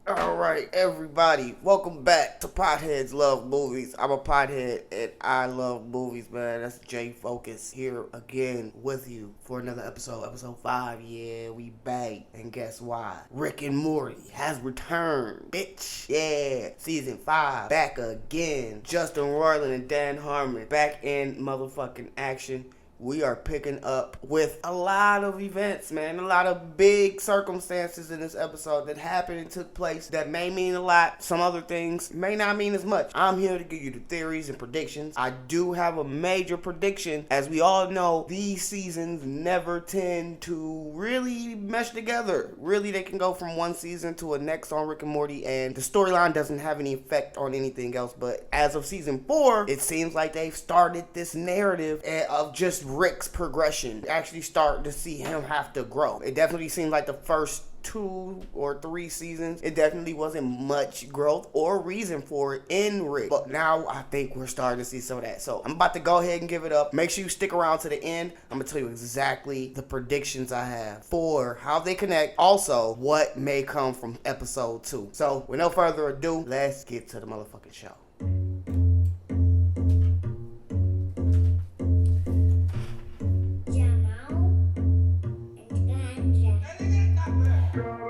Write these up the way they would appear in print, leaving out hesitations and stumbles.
Alright, everybody, welcome back to Potheads Love Movies. I'm a pothead and I love movies, man. That's J Focus here again with you for another episode 5. Yeah, we back. And guess why? Rick and Morty has returned, bitch. Yeah, season 5, back again. Justin Roiland and Dan Harmon back in motherfucking action. We are picking up with a lot of events, man. A lot of big circumstances in this episode that happened and took place that may mean a lot. Some other things may not mean as much. I'm here to give you the theories and predictions. I do have a major prediction. As we all know, these seasons never tend to really mesh together. Really, they can go from one season to a next on Rick and Morty, and the storyline doesn't have any effect on anything else. But as of season 4, it seems like they've started this narrative of just Rick's progression, actually starting to see him have to grow. It definitely seemed like the first 2 or 3 seasons, it definitely wasn't much growth or reason for it in Rick. But now I think we're starting to see some of that. So I'm about to go ahead and give it up. Make sure you stick around to the end. I'm going to tell you exactly the predictions I have for how they connect. Also, what may come from episode 2. So with no further ado, let's get to the motherfucking show.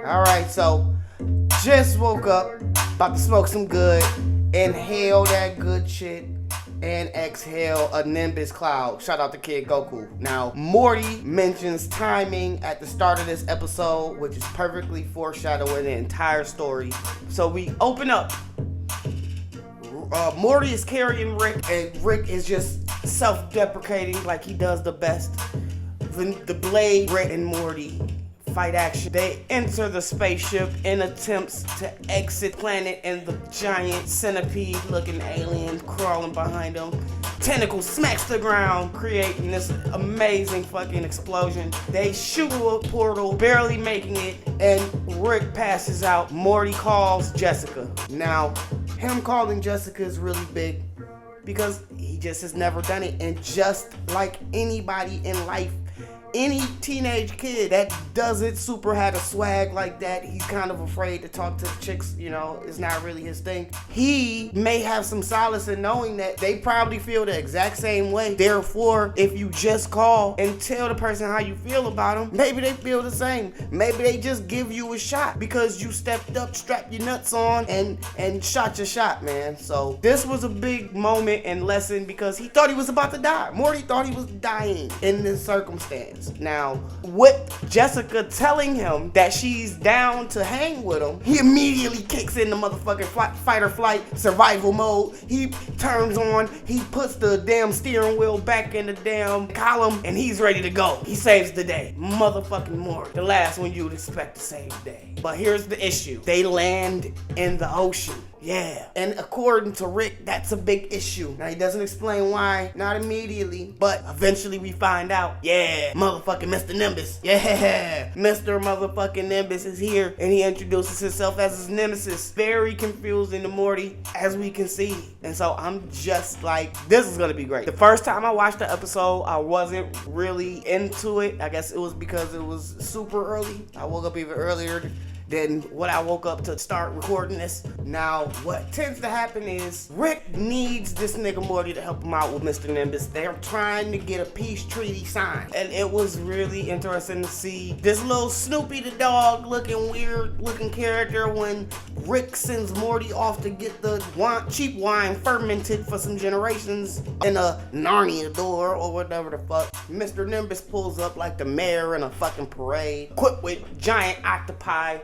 Alright, so just woke up, about to smoke some good, inhale that good shit, and exhale a Nimbus cloud. Shout out to Kid Goku. Now, Morty mentions timing at the start of this episode, which is perfectly foreshadowing the entire story. So we open up. Morty is carrying Rick, and Rick is just self-deprecating like he does the best. The Blade, Rick, and Morty fight action. They enter the spaceship in attempts to exit planet, and the giant centipede looking alien crawling behind them. Tentacle smacks the ground, creating this amazing fucking explosion. They shoot a portal, barely making it, and Rick passes out. Morty calls Jessica. Now, him calling Jessica is really big because he just has never done it. And just like anybody in life, any teenage kid that doesn't super have a swag like that, he's kind of afraid to talk to chicks, you know, it's not really his thing. He may have some solace in knowing that they probably feel the exact same way. Therefore, if you just call and tell the person how you feel about them, maybe they feel the same. Maybe they just give you a shot because you stepped up, strapped your nuts on, and shot your shot, man. So this was a big moment and lesson because he thought he was about to die. Morty thought he was dying in this circumstance. Now, with Jessica telling him that she's down to hang with him, he immediately kicks in the motherfucking fight or flight survival mode. He turns on, he puts the damn steering wheel back in the damn column, and he's ready to go. He saves the day. Motherfucking Mort. The last one you'd expect to save the day. But here's the issue. They land in the ocean. Yeah. And according to Rick, that's a big issue. Now, he doesn't explain why, not immediately, but eventually we find out. Yeah, motherfucking Mr. Nimbus. Yeah, Mr. motherfucking Nimbus is here, and he introduces himself as his nemesis. Very confusing to Morty, as we can see. And so I'm just like, this is gonna be great. The first time I watched the episode, I wasn't really into it. I guess it was because it was super early. I woke up even earlier than what I woke up to start recording this. Now, what tends to happen is Rick needs this nigga Morty to help him out with Mr. Nimbus. They're trying to get a peace treaty signed. And it was really interesting to see this little Snoopy the dog looking weird looking character when Rick sends Morty off to get the cheap wine fermented for some generations in a Narnia door or whatever the fuck. Mr. Nimbus pulls up like the mayor in a fucking parade, equipped with giant octopi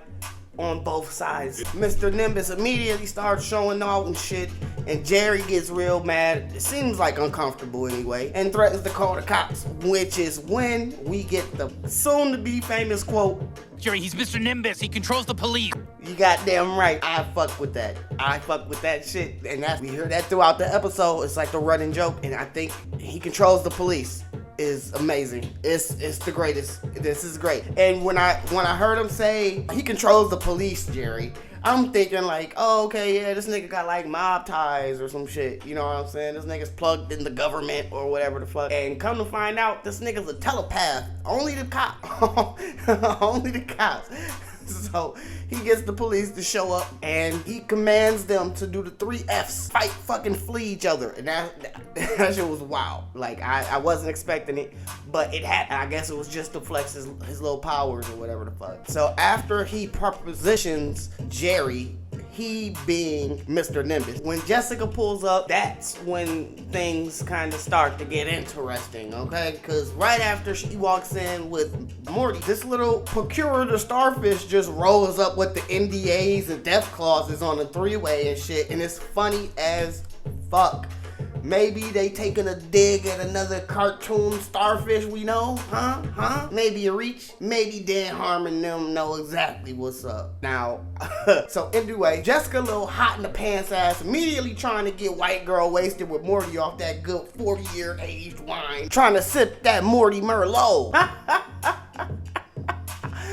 on both sides. Mr. Nimbus immediately starts showing out and shit, and Jerry gets real mad. It seems like uncomfortable anyway, and threatens to call the cops, which is when we get the soon-to-be famous quote, Jerry, he's Mr. Nimbus. He controls the police. You goddamn right. I fuck with that. I fuck with that shit, and we hear that throughout the episode. It's like the running joke, and I think he controls the police is amazing. It's the greatest. This is great. And when I heard him say he controls the police, Jerry, I'm thinking like, oh, okay, yeah, this nigga got like mob ties or some shit. You know what I'm saying? This nigga's plugged in the government or whatever the fuck. And come to find out, this nigga's a telepath. Only the cop. Only the cops. So he gets the police to show up and he commands them to do the 3 F's. Fight, fucking flee each other. And that shit was wild. Like, I wasn't expecting it, but it happened. I guess it was just to flex his little powers or whatever the fuck. So after he propositions Jerry, he being Mr. Nimbus, when Jessica pulls up, that's when things kind of start to get interesting, okay? Because right after she walks in with Morty, this little procurer the starfish just rolls up with the NDAs and death clauses on the 3-way and shit, and it's funny as fuck. Maybe they taking a dig at another cartoon starfish we know, huh? Maybe a reach. Maybe Dan Harmon them know exactly what's up. Now, so anyway, Jessica, little hot in the pants ass, immediately trying to get white girl wasted with Morty off that good 40-year aged wine, trying to sip that Morty Merlot.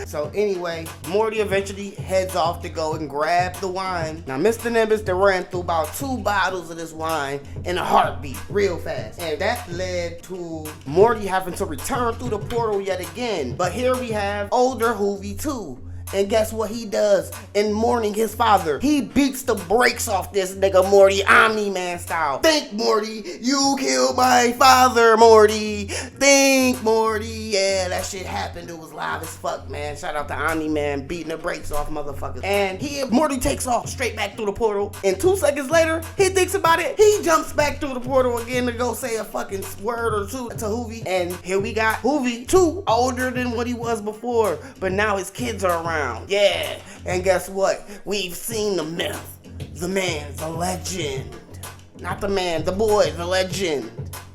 So anyway, Morty eventually heads off to go and grab the wine. Now, Mr. Nimbus ran through about 2 bottles of this wine in a heartbeat, real fast. And that led to Morty having to return through the portal yet again. But here we have older Hoovy too. And guess what he does in mourning his father? He beats the brakes off this nigga Morty, Omni-Man style. Think, Morty, you killed my father, Morty. Think, Morty. Yeah, that shit happened. It was live as fuck, man. Shout out to Omni-Man beating the brakes off motherfuckers. And Morty takes off straight back through the portal. And 2 seconds later, he thinks about it. He jumps back through the portal again to go say a fucking word or 2 to Hoovy. And here we got Hoovy, 2, older than what he was before. But now his kids are around. Yeah, and guess what? We've seen the myth, the man, the legend. Not the man, the boy, the legend.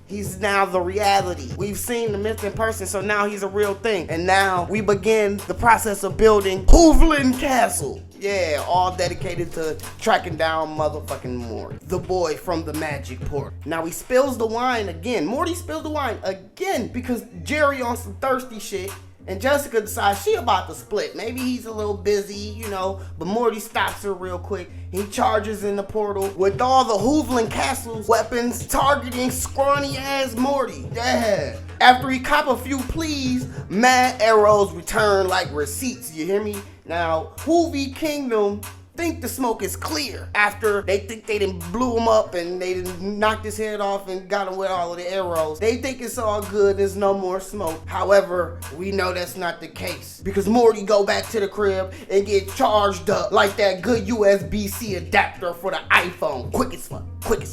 He's now the reality. We've seen the myth in person, so now he's a real thing. And now we begin the process of building Hoovlin Castle. Yeah, all dedicated to tracking down motherfucking Morty, the boy from the magic port. Now he spills the wine again. Morty spills the wine again because Jerry on some thirsty shit. And Jessica decides she about to split. Maybe he's a little busy, you know, but Morty stops her real quick. He charges in the portal with all the Hoovlin Castle's weapons targeting scrawny ass Morty. Yeah. After he cop a few pleas, mad arrows return like receipts, you hear me? Now, Hoovy Kingdom think the smoke is clear after they think they done blew him up and they done knocked his head off and got him with all of the arrows. They think it's all good, there's no more smoke. However, we know that's not the case because Morty go back to the crib and get charged up like that good USB-C adapter for the iPhone. Quick as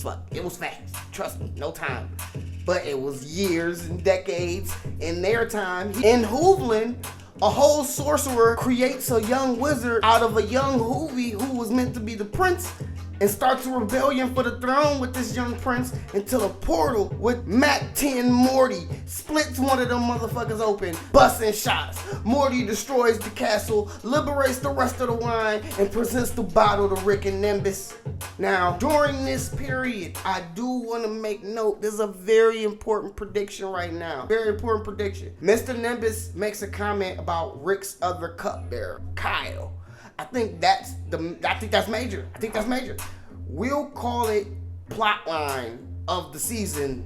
fuck. It was fast, trust me, no time. But it was years and decades in their time. In Hoovlin, a whole sorcerer creates a young wizard out of a young Hoovy who was meant to be the prince and starts a rebellion for the throne with this young prince until a portal with Mac 10 Morty splits one of them motherfuckers open, busting shots. Morty destroys the castle, liberates the rest of the wine, and presents the bottle to Rick and Nimbus. Now, during this period, I do want to make note, there's a very important prediction right now. Very important prediction. Mr. Nimbus makes a comment about Rick's other cupbearer, Kyle. I think that's major. We'll call it plotline of the season.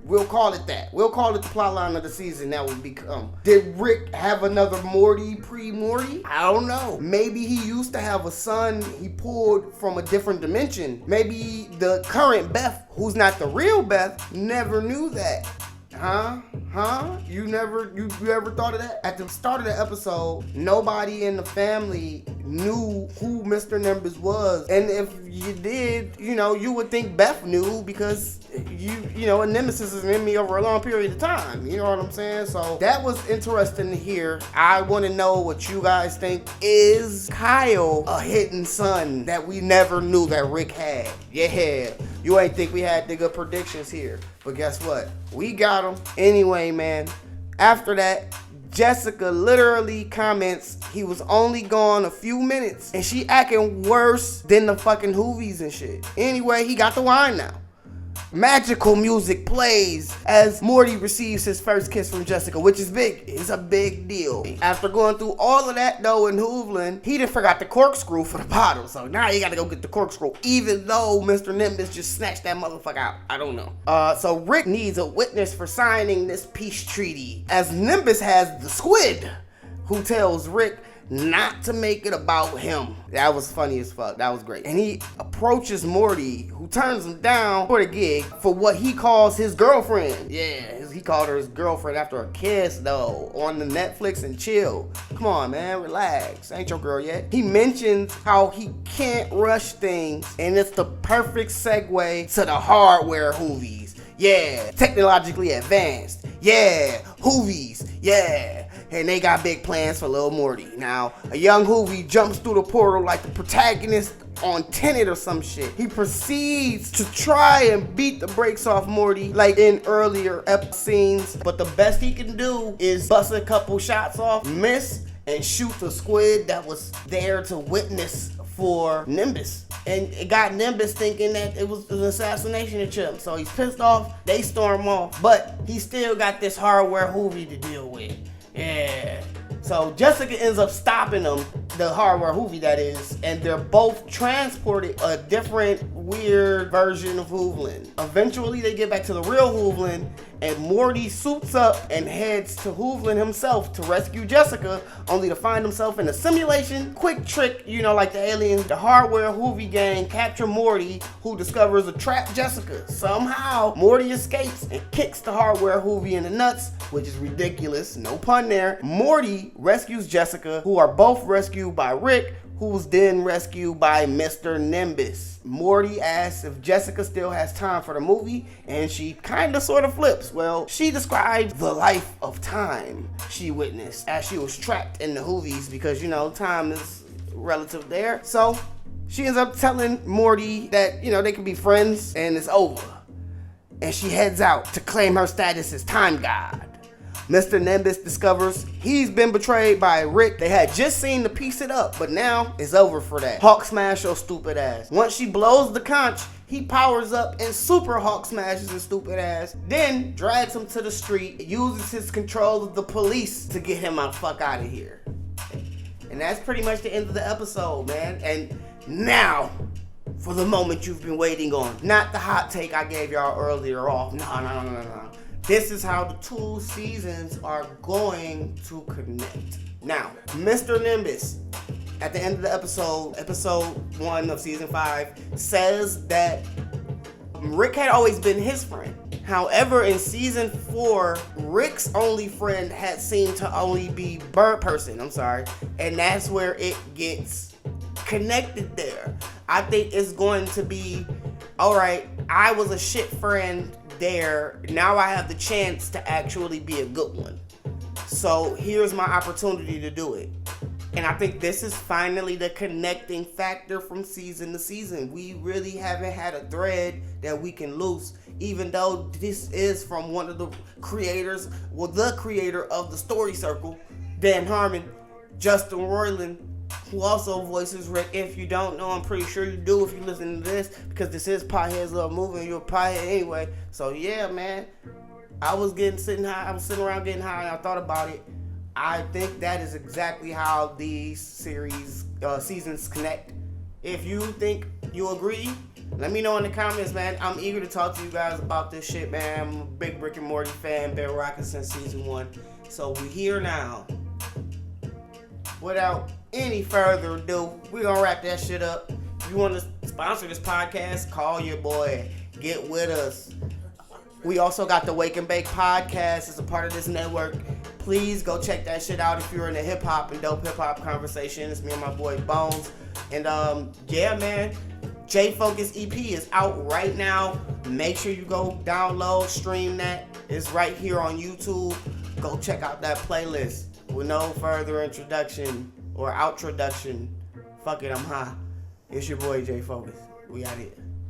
We'll call it that. We'll call it the plotline of the season that will become. Did Rick have another Morty pre-Morty? I don't know. Maybe he used to have a son he pulled from a different dimension. Maybe the current Beth, who's not the real Beth, never knew that. Huh? You ever thought of that? At the start of the episode, nobody in the family knew who Mr. Nimbus was. And if you did, you would think Beth knew because a nemesis is an enemy over a long period of time. You know what I'm saying? So that was interesting to hear. I want to know what you guys think. Is Kyle a hidden son that we never knew that Rick had? Yeah, you ain't think we had the good predictions here. But guess what? We got him. Anyway, man, after that, Jessica literally comments he was only gone a few minutes and she acting worse than the fucking Hoovies and shit. Anyway, he got the wine now. Magical music plays as Morty receives his first kiss from Jessica, which is big. It's a big deal. After going through all of that though in Hoovlin, he done forgot the corkscrew for the bottle. So now you gotta go get the corkscrew, even though Mr. Nimbus just snatched that motherfucker out. I don't know. So Rick needs a witness for signing this peace treaty, as Nimbus has the squid, who tells Rick not to make it about him. That was funny as fuck. That was great. And he approaches Morty, who turns him down for the gig for what he calls his girlfriend. Yeah, he called her his girlfriend after a kiss, though, on the Netflix and chill. Come on, man, relax. Ain't your girl yet. He mentions how he can't rush things, and it's the perfect segue to the hardware Whovies. Yeah, technologically advanced. Yeah, Whovies. Yeah. And they got big plans for Lil Morty. Now, a young Hoovie jumps through the portal like the protagonist on Tenet or some shit. He proceeds to try and beat the brakes off Morty like in earlier scenes, but the best he can do is bust a couple shots off, miss, and shoot the squid that was there to witness for Nimbus. And it got Nimbus thinking that it was an assassination attempt. So he's pissed off, they storm off, but he still got this hardware Hoovie to deal with. Yeah. So Jessica ends up stopping them, the hardware Hoovie that is, and they're both transported a different weird version of Hoovlin. Eventually they get back to the real Hoovlin, and Morty suits up and heads to Hoovlin himself to rescue Jessica, only to find himself in a simulation. Quick trick, you know, like the aliens, the hardware Hoovie gang capture Morty, who discovers a trapped Jessica. Somehow, Morty escapes and kicks the hardware Hoovie in the nuts, which is ridiculous, no pun there. Morty rescues Jessica, who are both rescued by Rick, who was then rescued by Mr. Nimbus. Morty asks if Jessica still has time for the movie, and she kinda sorta flips. Well, she describes the life of time she witnessed as she was trapped in the Hoovies, because, you know, time is relative there. So she ends up telling Morty that, you know, they can be friends and it's over. And she heads out to claim her status as time god. Mr. Nimbus discovers he's been betrayed by Rick. They had just seen to piece it up, but now it's over for that. Hawk smash your stupid ass. Once she blows the conch, he powers up and super Hawk smashes his stupid ass, then drags him to the street, uses his control of the police to get him the fuck out of here. And that's pretty much the end of the episode, man. And now, for the moment you've been waiting on. Not the hot take I gave y'all earlier off. No. This is how the 2 seasons are going to connect. Now, Mr. Nimbus, at the end of the episode 1 of season 5, says that Rick had always been his friend. However, in season 4, Rick's only friend had seemed to only be Bird Person. And that's where it gets connected there. I think it's going to be, all right, I was a shit friend there, now I have the chance to actually be a good one. So here's my opportunity to do it. And I think this is finally the connecting factor from season to season. We really haven't had a thread that we can loose, even though this is from one of the creators, well, the creator of the Story Circle, Dan Harmon, Justin Roiland, who also voices Rick. If you don't know, I'm pretty sure you do if you listen to this, because this is Pothead's little movie and you're a Pothead anyway. So yeah, man, I was sitting around getting high, and I thought about it. I think that is exactly how these seasons connect. If you think you agree, let me know in the comments, man. I'm eager to talk to you guys about this shit, man. I'm a big Rick and Morty fan, been rocking since season 1. So we're here now. Without any further ado, we're gonna wrap that shit up. If you want to sponsor this podcast, call your boy. Get with us. We also got the Wake and Bake podcast as a part of this network. Please go check that shit out if you're in the hip hop and dope hip hop conversation. It's me and my boy Bones. And yeah, man, J Focus EP is out right now. Make sure you go download, stream that. It's right here on YouTube. Go check out that playlist. With no further introduction or outroduction, fuck it, I'm high. It's your boy J Focus. We out here.